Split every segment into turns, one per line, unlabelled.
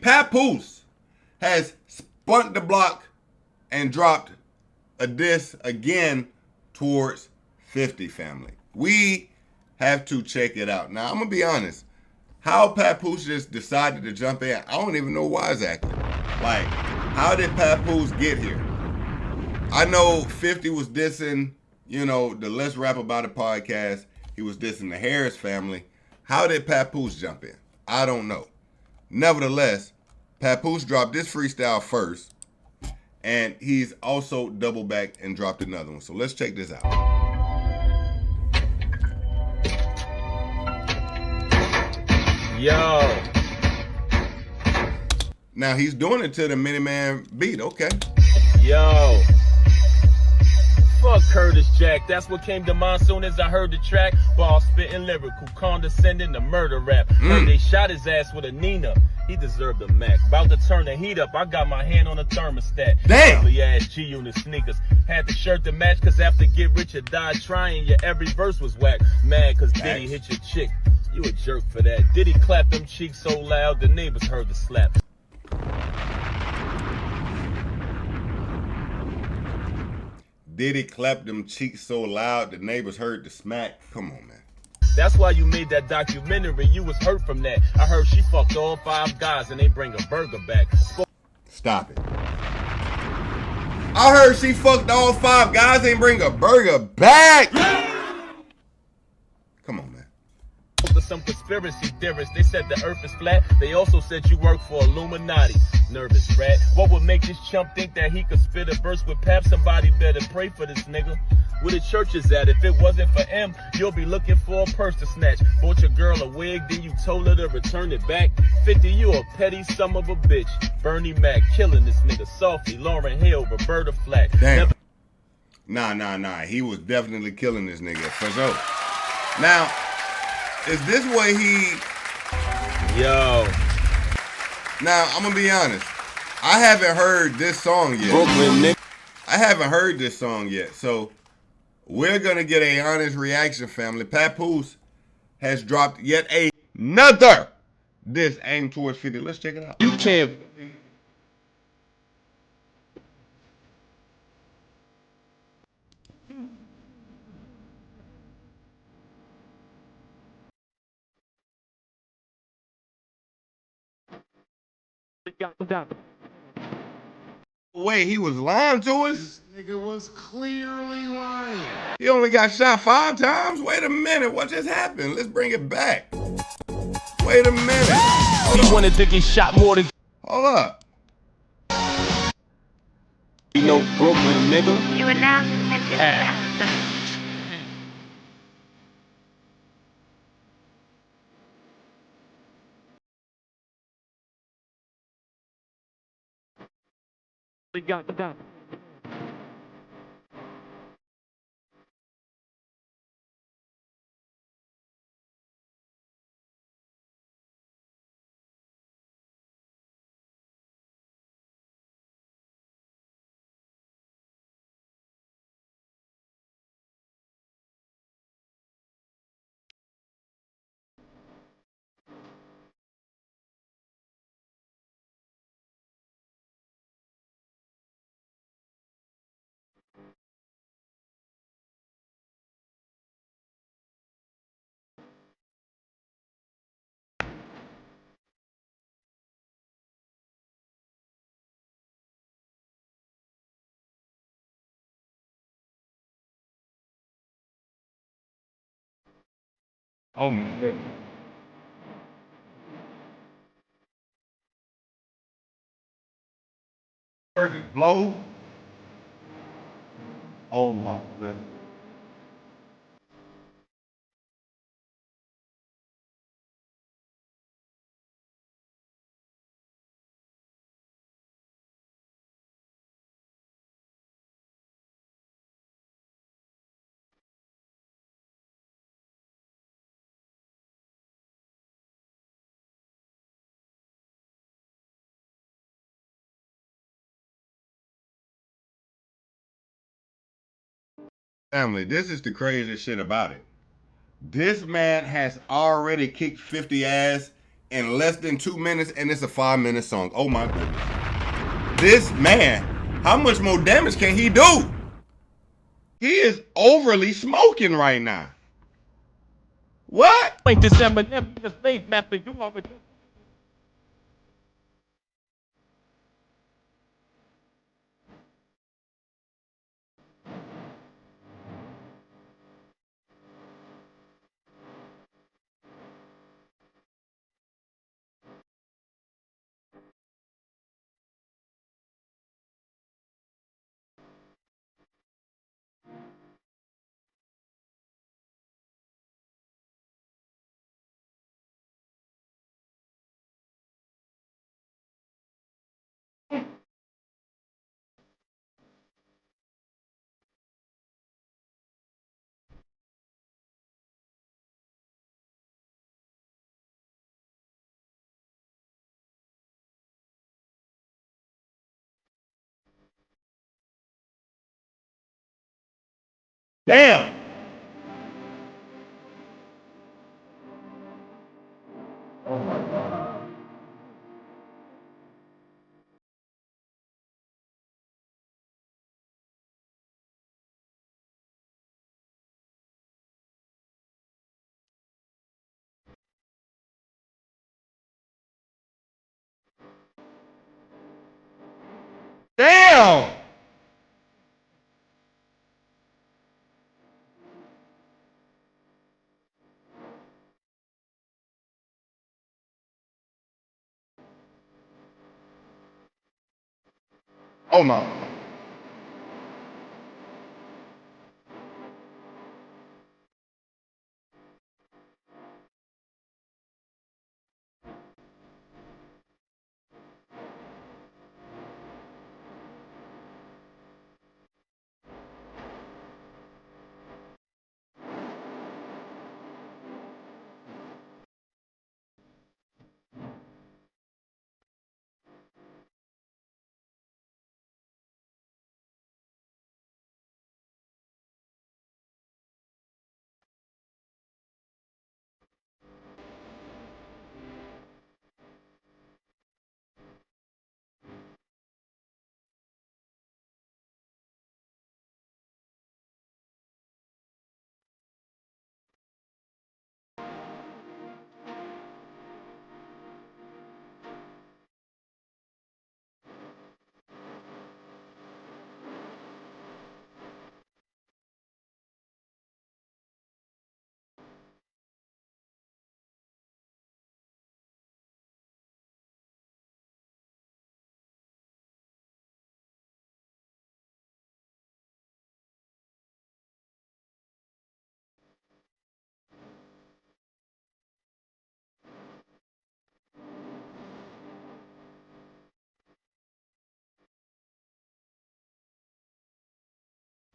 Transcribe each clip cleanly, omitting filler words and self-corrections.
Papoose has spun the block and dropped a diss again towards 50 family. We have to check it out. Now, I'm going to be honest. How Papoose just decided to jump in, I don't even know why exactly. Like, how did Papoose get here? I know 50 was dissing, the Let's Rap About It podcast. He was dissing the Harris family. How did Papoose jump in? I don't know. Nevertheless, Papoose dropped this freestyle first, and he's also double back and dropped another one. So let's check this out.
Yo.
Now he's doing it to the Miniman beat, okay.
Yo. Fuck Curtis Jack, that's what came to mind soon as I heard the track. Ball spitting lyrical, condescending to murder rap. Heard they shot his ass with a Nina. He deserved a Mac. About to turn the heat up, I got my hand on the thermostat.
Damn.
Ugly ass G-Unit sneakers. Had the shirt to match, cause after Get Rich or Die Trying, your every verse was whack. Mad cause Diddy hit your chick. You a jerk for that. Diddy clap them cheeks so loud, the neighbors heard the slap.
Diddy clapped them cheeks so loud the neighbors heard the smack. Come on, man.
That's why you made that documentary. You was hurt from that. I heard she fucked all 5 guys and they bring a burger back.
Stop it. I heard she fucked all 5 guys and bring a burger back. Come on, man.
To some conspiracy theorists, they said the earth is flat. They also said you work for Illuminati. Nervous rat. What would make this chump think that he could spit a verse with Pap? Somebody better pray for this nigga. Where the church is at? If it wasn't for M, you'll be looking for a purse to snatch. Bought your girl a wig, then you told her to return it back. 50, you a petty son of a bitch. Bernie Mac killing this nigga softly. Lauryn Hill, Roberta Flack.
Damn. Nah. He was definitely killing this nigga for sure. Now, is this what he...
Yo.
Now, I'm gonna be honest. I haven't heard this song yet.
Brooklyn, nigga.
I haven't heard this song yet. So, we're gonna get a honest reaction, family. Papoose has dropped yet another diss aimed towards 50. Let's check it out.
You can't.
Wait, he was lying to us?
This nigga was clearly lying.
He only got shot 5 times? Wait a minute, what just happened? Let's bring it back. Wait a minute.
He wanted to get shot more than
Hold up.
you know Brooklyn, nigga.
You are now suspended.
We got done.
Oh man.
Blow.
Oh my god.
Family, this is the craziest shit about it. This man has already kicked 50 ass in less than 2 minutes, and it's a 5-minute song. Oh my goodness. This man, how much more damage can he do? He is overly smoking right now. What?
Wait, December, just late, man, you already.
Damn. Damn. Oh no.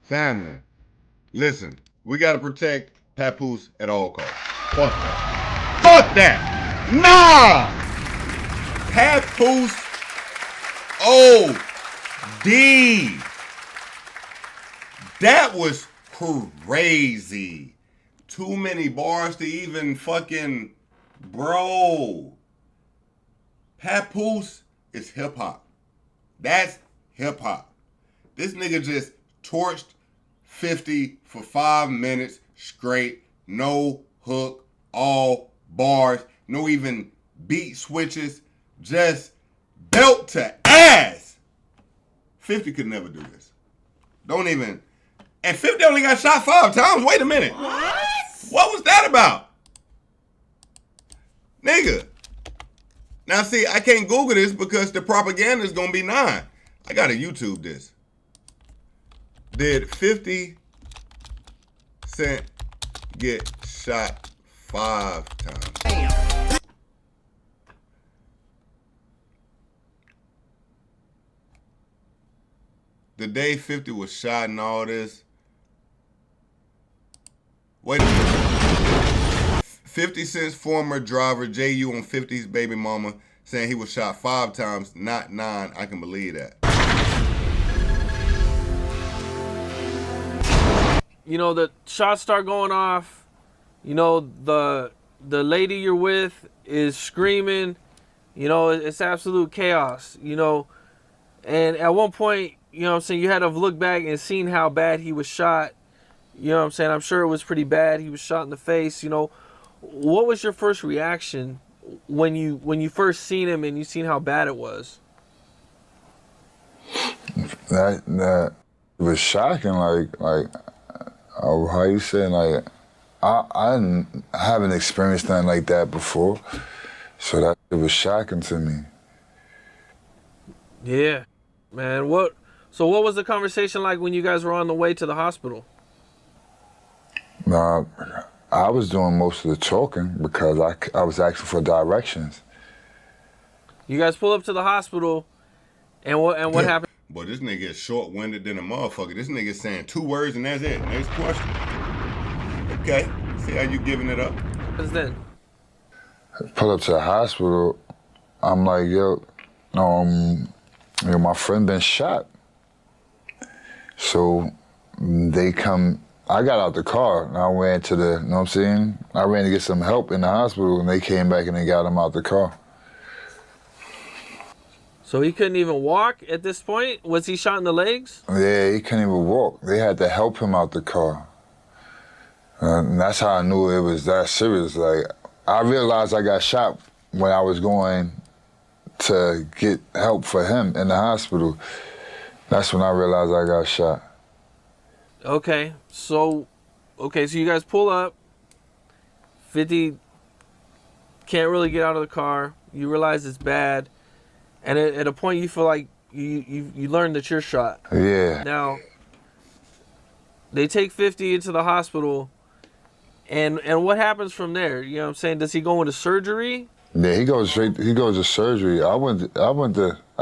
Family, listen, we gotta protect Papoose at all costs. Fuck that. Fuck that. Nah. Papoose. OD. That was crazy. Too many bars to even fucking, bro. Papoose is hip hop. That's hip hop. This nigga just torched 50 for 5 minutes straight. No hook, all bars, no even beat switches. Just belt to ass. 50 could never do this. Don't even. And 50 only got shot 5 times. Wait a minute. What was that about? Nigga. Now see, I can't Google this because the propaganda is going to be 9. I got to YouTube this. Did 50 Cent get shot 5 times? Damn. The day 50 was shot and all this. Wait a minute. 50 Cent's former driver, JU on 50's baby mama, saying he was shot 5 times, not 9. I can believe that.
You know, the shots start going off. You know, the lady you're with is screaming. You know, it's absolute chaos. You know, and at one point, you know what I'm saying, you had to have looked back and seen how bad he was shot. You know what I'm saying? I'm sure it was pretty bad. He was shot in the face. You know, what was your first reaction when you first seen him and you seen how bad it was?
That it was shocking. How you saying? Like, I haven't experienced nothing like that before, so that it was shocking to me.
Yeah, man. So what was the conversation like when you guys were on the way to the hospital?
Nah, I was doing most of the talking because I was asking for directions.
You guys pull up to the hospital, and what happened?
Boy, this nigga is short-winded than a motherfucker. This nigga saying 2 words and that's it. Next question. Okay, see how you giving it up?
What then?
Pull up to the hospital. I'm like, yo, my friend been shot. So they come. I got out the car and I ran to the, you know what I'm saying? I ran to get some help in the hospital and they came back and they got him out the car.
So he couldn't even walk at this point? Was he shot in the legs?
Yeah, he couldn't even walk. They had to help him out the car. And that's how I knew it was that serious. Like, I realized I got shot when I was going to get help for him in the hospital. That's when I realized I got shot.
Okay, so you guys pull up. 50 can't really get out of the car. You realize it's bad. And at a point you feel like you learn that you're shot.
Yeah.
Now, they take 50 into the hospital, and what happens from there? You know what I'm saying? Does he go into surgery?
Yeah, he goes to surgery. I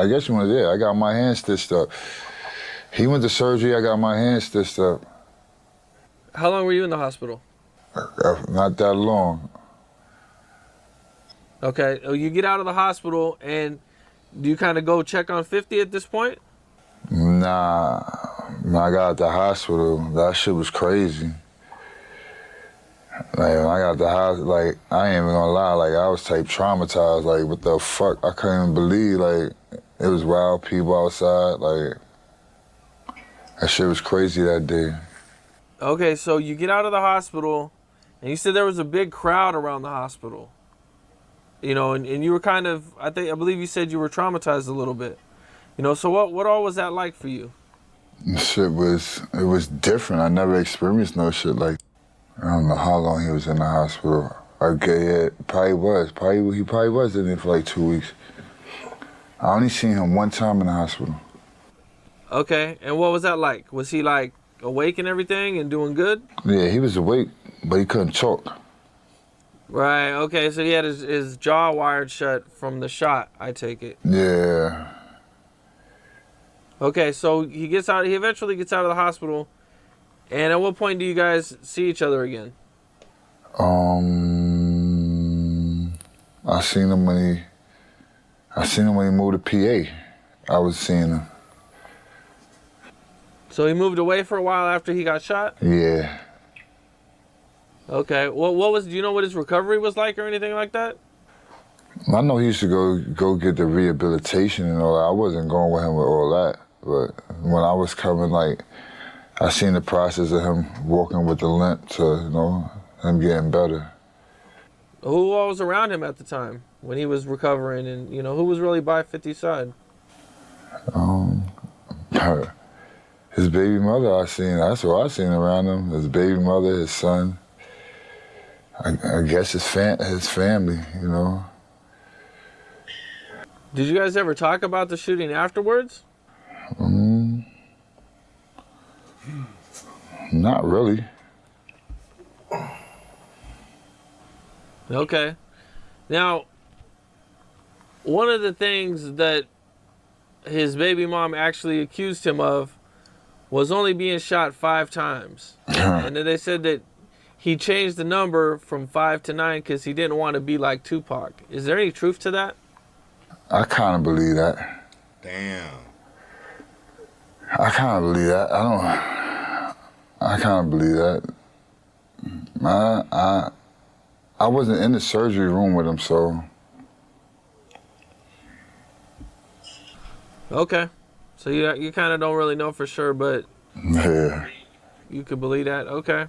guess you went there. I got my hand stitched up. He went to surgery, I got my hand stitched up.
How long were you in the hospital?
Not that long.
Okay, you get out of the hospital, and do you kind of go check on 50 at this point?
Nah, when I got out the hospital, that shit was crazy. Like, when I got out the hospital, like, I ain't even gonna lie, like, I was type traumatized, like, what the fuck? I couldn't even believe, like, it was wild people outside, like, that shit was crazy that day.
Okay, so you get out of the hospital, and you said there was a big crowd around the hospital. You know, and you were kind of, I believe you said you were traumatized a little bit. You know, so what all was that like for you?
It was different. I never experienced no shit like, I don't know how long he was in the hospital. Okay, yeah, probably was. He probably was in there for like 2 weeks. I only seen him one time in the hospital.
Okay, and what was that like? Was he like awake and everything and doing good?
Yeah, he was awake, but he couldn't talk.
Right, okay, so he had his jaw wired shut from the shot, I take it.
Yeah.
Okay, so he eventually gets out of the hospital, and at what point do you guys see each other again?
I seen him when he moved to PA. I was seeing him.
So he moved away for a while after he got shot?
Yeah.
Okay. Do you know what his recovery was like or anything like that?
I know he used to go get the rehabilitation and all that. I wasn't going with him with all that. But when I was coming, like, I seen the process of him walking with the limp to, you know, him getting better.
Who all was around him at the time when he was recovering, and, you know, who was really by 50's side?
His baby mother I seen. That's what I seen around him. His baby mother, his son. I guess his family, you know.
Did you guys ever talk about the shooting afterwards?
Not really.
Okay. Now, one of the things that his baby mom actually accused him of was only being shot 5 times. And then they said that he changed the number from 5 to 9 because he didn't want to be like Tupac. Is there any truth to that?
I kind of believe that.
Damn.
I kind of believe that. I kind of believe that. I wasn't in the surgery room with him, so.
Okay. So you kind of don't really know for sure, but
Yeah.
you could believe that. Okay.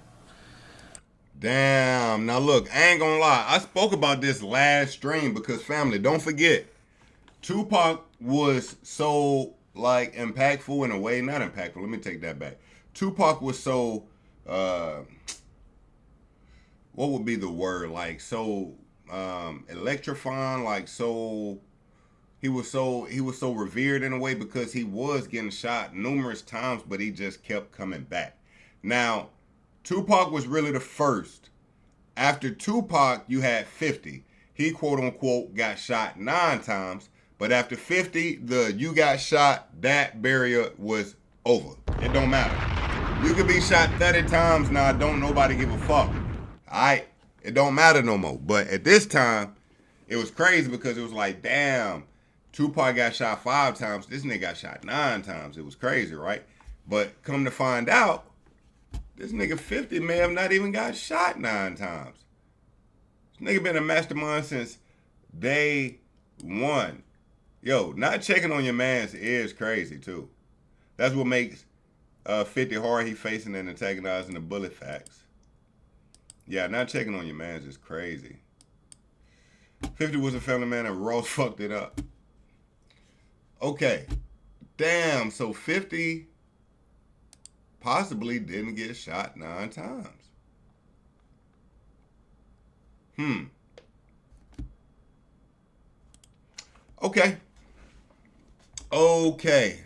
Damn. Now look, I ain't gonna lie. I spoke about this last stream because family, don't forget, Tupac was so like impactful in a way, not impactful. Let me take that back. Tupac was so what would be the word? Like so electrifying, like so he was so revered in a way because he was getting shot numerous times, but he just kept coming back. Now, Tupac was really the first. After Tupac, you had 50. He quote unquote got shot 9 times, but after 50, the you got shot, that barrier was over. It don't matter. You could be shot 30 times now, don't nobody give a fuck. Alright? It don't matter no more. But at this time, it was crazy because it was like, damn, Tupac got shot 5 times. This nigga got shot 9 times. It was crazy, right? But come to find out, this nigga 50 may have not even got shot 9 times. This nigga been a mastermind since day one. Yo, not checking on your mans is crazy too. That's what makes 50 hard. He facing and antagonizing the bullet facts. Yeah, not checking on your mans is crazy. 50 was a family man and Ross fucked it up. Okay. Damn, so 50 possibly didn't get shot 9 times. Okay. Okay.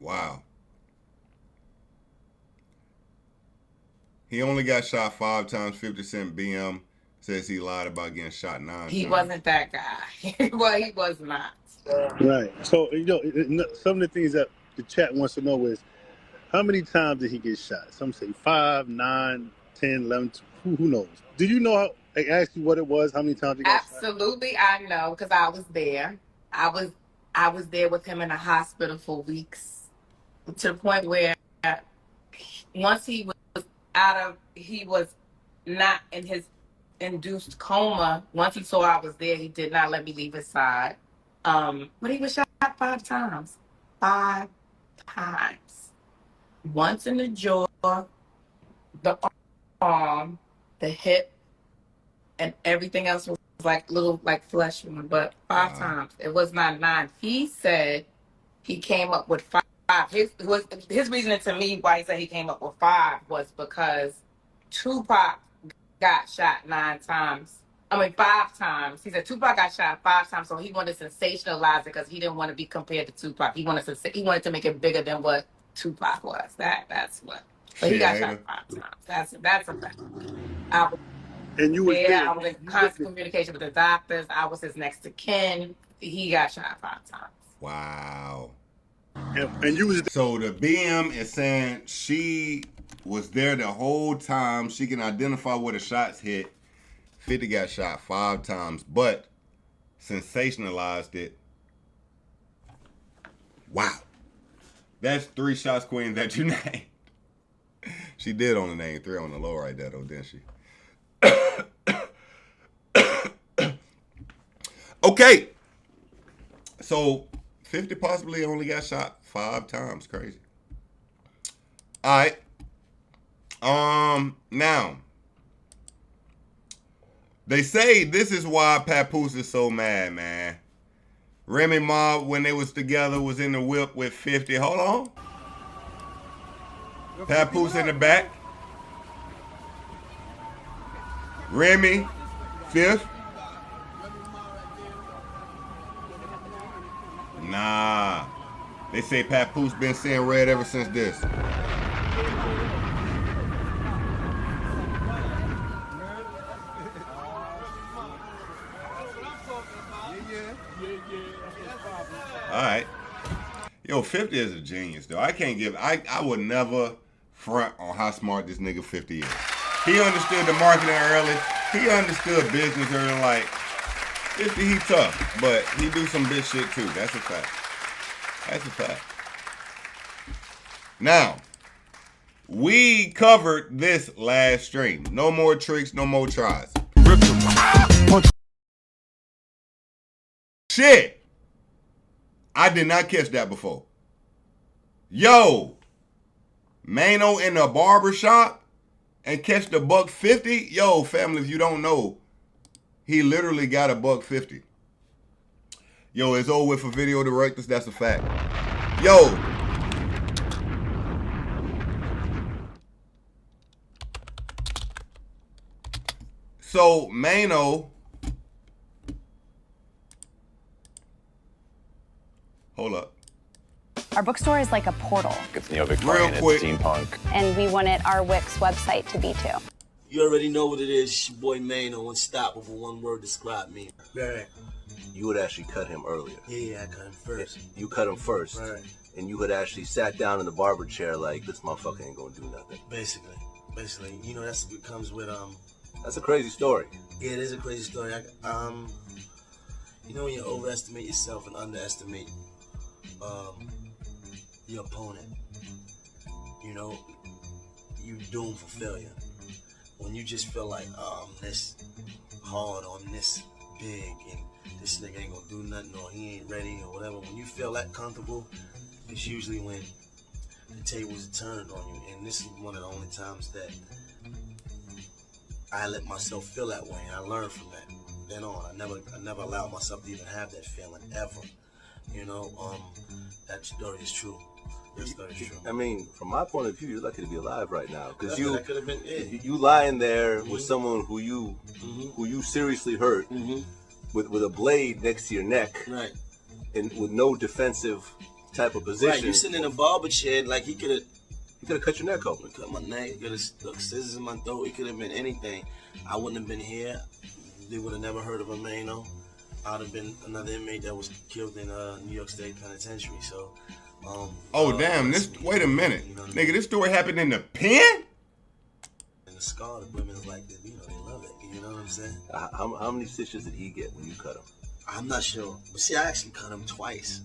Wow. He only got shot 5 times. 50 Cent BM says he lied about getting shot 9 times.
He wasn't that guy. Well, he was not.
Right. So, some of the things that the chat wants to know is how many times did he get shot? Some say 5, 9, 10, 11, who knows? Do you know how, I asked you what it was, how many times he got shot?
Absolutely, I know because I was there. I was there with him in the hospital for weeks to the point where once he was not in his induced coma. Once he saw I was there, he did not let me leave his side. But he was shot 5 times. 5 times. Once in the jaw, the arm, the hip, and everything else was like little like flesh wound, but 5 times. It was not 9. He said he came up with 5. His reasoning to me why he said he came up with 5 was because Tupac got shot 9 times. 5 times. He said Tupac got shot 5 times, so he wanted to sensationalize it because he didn't want to be compared to Tupac. He wanted to make it bigger than what Tupac was. That's what. But he got shot 5 times. That's a fact.
And you was there.
I was in constant communication with the doctors. I was his next of kin. He got shot 5 times.
Wow.
And you was there.
So the BM is saying she was there the whole time. She can identify where the shots hit. 50 got shot 5 times, but sensationalized it. Wow. That's 3 shots, Queen, that you named. She did only name 3 on the low right there, though, didn't she? Okay. So 50 possibly only got shot 5 times. Crazy. All right. Now they say this is why Papoose is so mad, man. Remy Ma, when they was together, was in the whip with 50. Hold on. Papoose in the back. Remy, 5th. Nah. They say Papoose been seeing red ever since this. Alright. Yo, 50 is a genius, though. I would never front on how smart this nigga 50 is. He understood the marketing early. He understood business early. Like, 50, he tough, but he do some bitch shit too. That's a fact. That's a fact. Now, We covered this last stream. No more tricks, no more tries. Shit. I did not catch that before. Yo. Maino in the barber shop and catch the $150. Yo, family, if you don't know, he literally got a $150. Yo, it's over with for video directors. That's a fact. Yo. So, Maino. Hold up.
Our bookstore is like a portal.
It's neo-Victorian, it's steampunk.
And we wanted our Wix website to be too.
You already know what it is. It's your boy Maino, unstoppable, one word describe me. Right.
You would actually cut him earlier.
Yeah, I cut him first.
You cut him first.
Right.
And you had actually sat down in the barber chair like, this motherfucker ain't gonna do nothing.
Basically. You know, that's what comes with,
That's a crazy story.
Yeah, it is a crazy story. You know when you overestimate yourself and underestimate, your opponent, you know, you doomed for failure. When you just feel like, I'm this hard or I'm this big and this nigga ain't gonna do nothing or he ain't ready or whatever, when you feel that comfortable, it's usually when the tables are turned on you. And this is one of the only times that I let myself feel that way, and I learned from that. Then on, I never allowed myself to even have that feeling ever. You know, that story is true. That story is true.
I mean, from my point of view, you're lucky to be alive right now, because
that could have been it.
You lying there with someone who you seriously hurt, with a blade next to your neck,
right,
and with no defensive type of position.
Right, you sitting in a barber chair, like he could have
cut your neck open.
Cut my neck, he could have stuck scissors in my throat, it could have been anything. I wouldn't have been here. They would have never heard of a Maino. I'd have been another inmate that was killed in New York State Penitentiary. So,
damn! Wait a minute, you know nigga. This story happened in the pen.
And the scar, the women's like that. You know, they love it. You know what I'm saying?
How many stitches did he get when you cut him?
I'm not sure, but see, I actually cut him twice.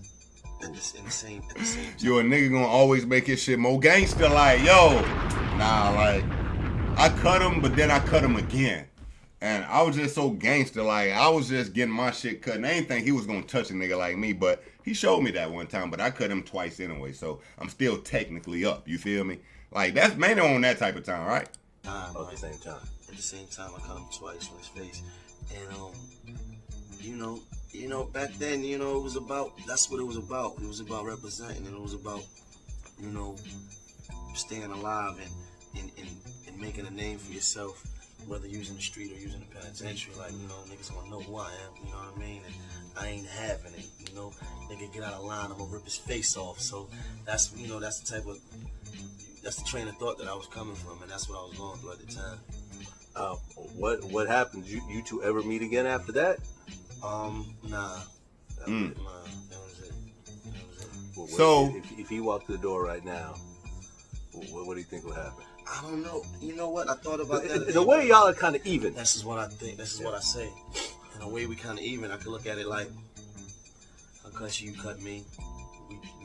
At the same time.
Yo, a nigga gonna always make his shit more gangster. Like, yo, nah, like I cut him, but then I cut him again. And I was just so gangster, like I was just getting my shit cut. And I didn't think he was gonna touch a nigga like me, but he showed me that one time. But I cut him twice anyway, so I'm still technically up. You feel me? Like that's mainly on that type of time, right?
At the same time. At the same time, I cut him twice on his face, and you know, back then, you know, that's what it was about. It was about representing, and it was about, you know, staying alive and making a name for yourself. Whether using the street or using the penitentiary, like, you know, niggas gonna know who I am, you know what I mean? And I ain't having it, you know? Nigga get out of line, I'm gonna rip his face off. So that's, you know, that's the train of thought that I was coming from, and that's what I was going through at the time.
What happened? Did you two ever meet again after that?
Nah. That was it.
Well,
so
if he walked through the door right now, what do you think would happen?
I don't know. You know what? I thought about that.
In a way, y'all are kind of even.
This is what I think. This is what I say. In a way, we kind of even. I could look at it like, I cut you, you cut me.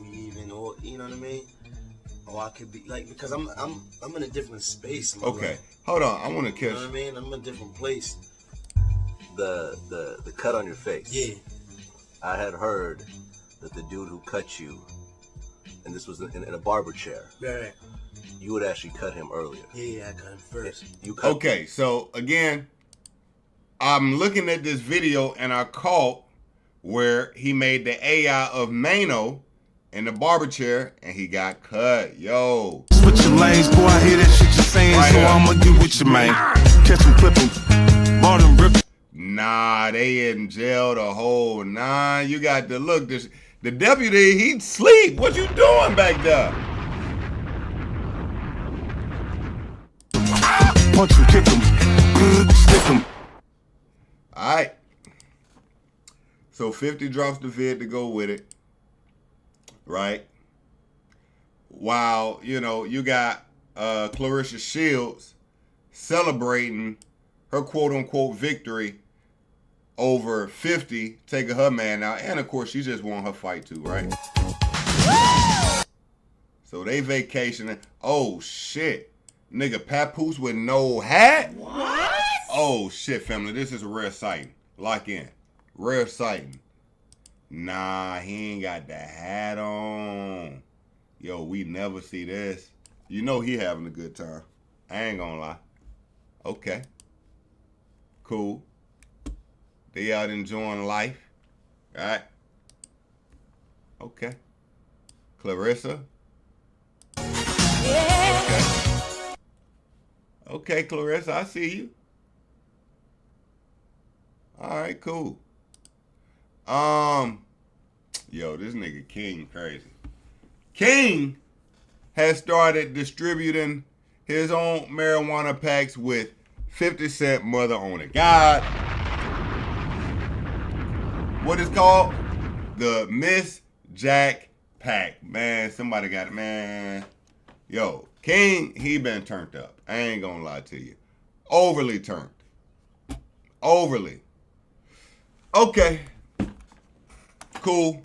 We even, or you know what I mean? Or I could be like, because I'm in a different space.
Okay, hold on. I want to catch.
You know what I mean? I'm in a different place.
The cut on your face.
Yeah.
I had heard that the dude who cut you, and this was in a barber chair.
Right.
You would actually cut him earlier.
Yeah, I cut him first.
Okay, so again, I'm looking at this video and I caught where he made the AI of Maino in the barber chair and he got cut. Yo.
Switch your lanes, boy, I hear that shit you're saying, right so I'ma get with you, man. Catch him, clip him, bought him, rip.
Nah, they in jail the whole nine. You got to look. The deputy, he'd sleep. What you doing back there?
Punch him, kick him, stick him.
All right. So 50 drops the vid to go with it, right? While, you know, you got Clarissa Shields celebrating her quote-unquote victory over 50, taking her man out. And, of course, she just won her fight too, right? So they vacationing. Oh, shit. Nigga, Papoose with no hat?
What?
Oh, shit, family. This is a rare sighting. Lock in. Rare sighting. Nah, he ain't got the hat on. Yo, we never see this. You know he having a good time. I ain't gonna lie. Okay. Cool. They out enjoying life. All right. Okay. Clarissa. Okay. Okay, Clarissa, I see you. All right, cool. Yo, this nigga King crazy. King has started distributing his own marijuana packs with 50 Cent mother on it. God. What is called? The Miss Jack pack. Man, somebody got it, man. Yo, King, he been turned up. I ain't gonna lie to you. Overly turned. Overly. Okay. Cool.